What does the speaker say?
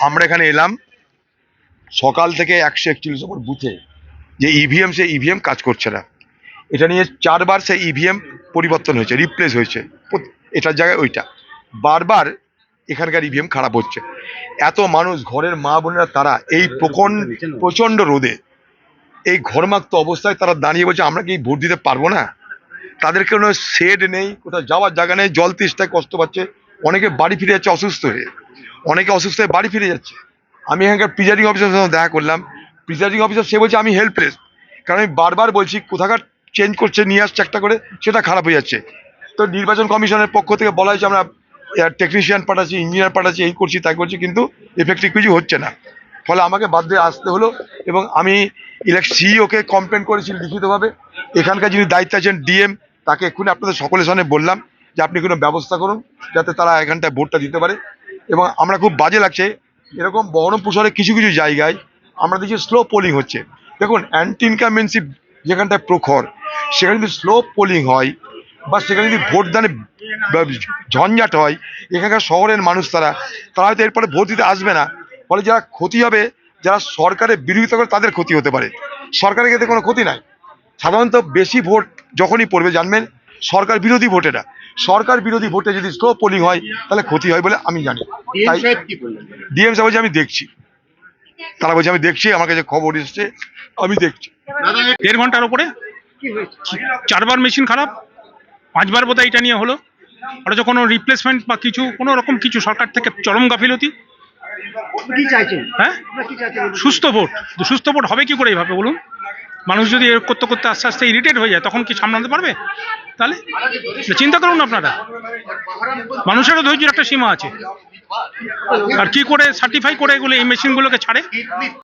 আমরা এখানে এলাম সকাল থেকে 141 নম্বর বুথে যে ইভিএম, সেই ইভিএম কাজ করছে না। এটা নিয়ে 4বার সেই ইভিএম পরিবর্তন হয়েছে, রিপ্লেস হয়েছে, এটার জায়গায় ওইটা। বারবার এখানকার ইভিএম খারাপ হচ্ছে। এত মানুষ, ঘরের মা বোনেরা, তারা এই প্রচন্ড রোদে, এই ঘরমাক্ত অবস্থায় তারা দাঁড়িয়ে বলছে আমরা কি ভোট দিতে পারবো না। তাদের কোনো শেড নেই, কোথাও যাওয়ার জায়গা নেই, জল তেষ্টায় কষ্ট পাচ্ছে। অনেকে বাড়ি ফিরে যাচ্ছে অসুস্থ হয়ে, অনেকে অসুস্থ হয়ে বাড়ি ফিরে যাচ্ছে। আমি এখানকার প্রিজাইডিং অফিসারের সঙ্গে দেখা করলাম। প্রিজাইডিং অফিসার সে বলছে আমি হেল্পলেস, কারণ আমি বারবার বলছি কোথাকার চেঞ্জ করছে, নিয়ে আসছে একটা করে, সেটা খারাপ হয়ে যাচ্ছে। তো নির্বাচন কমিশনের পক্ষ থেকে বলা হয়েছে আমরা টেকনিশিয়ান পাঠাচ্ছি, ইঞ্জিনিয়ার পাঠাচ্ছি, এই করছি তাই করছি, কিন্তু এফেক্টিভ কিছু হচ্ছে না। ফলে আমাকে বাধ্য হয়ে আসতে হলো। এবং আমি সিইওকে কমপ্লেন করেছি লিখিতভাবে। এখানকার যিনি দায়িত্ব আছেন ডিএম, তাকে এক্ষুনি আপনাদের সকলের সামনে বললাম যে আপনি কোনো ব্যবস্থা করুন যাতে তারা এখানটায় ভোটটা দিতে পারে। এবং আমরা খুব বাজে লাগছে, এরকম বহরমপুর শহরে কিছু কিছু জায়গায় আমরা দেখছি স্লো পোলিং হচ্ছে। দেখুন, অ্যান্টি ইনকামেন্সি যেখানটায় প্রখর, সেখানে যদি স্লো পোলিং হয় বা সেখানে যদি ভোটদানে ঝঞ্ঝাট হয়, এখানকার শহরের মানুষ তারা হয়তো এরপরে ভোট দিতে আসবে না। ফলে যারা ক্ষতি হবে, যারা সরকারের বিরোধিতা করে, তাদের ক্ষতি হতে পারে। সরকারের ক্ষেত্রে কোনো ক্ষতি নাই। সাধারণত বেশি ভোট যখনই পড়বে, জানবেন সরকার বিরোধী ভোট, এটা সরকার বিরোধী ভোটে যদি স্লো পোলিং হয় তাহলে ক্ষতি হয় বলে আমি জানি। তাই ডিএম সাহেব বলছে আমি দেখছি, তারা বলছে আমি দেখছি, আমার কাছে খবর এসছে, আমি দেখছি। 1.5 ঘন্টার উপরে 4বার মেশিন খারাপ, 5বার বোধহয় এটা নিয়ে হলো। অথচ কোনো রিপ্লেসমেন্ট বা কিছু কোনো রকম কিছু সরকার থেকে চরম গাফিলতি। হ্যাঁ, সুস্থ ভোট হবে কি করে এইভাবে বলুন? মানুষ যদি করতে করতে আস্তে আস্তে ইরিটেট হয়ে যায়, তখন কি সামলাতে পারবে? তাহলে চিন্তা করুন আপনারা, মানুষেরও ধৈর্যের একটা সীমা আছে। আর কি করে সার্টিফাই করে এগুলো এই মেশিনগুলোকে ছাড়ে?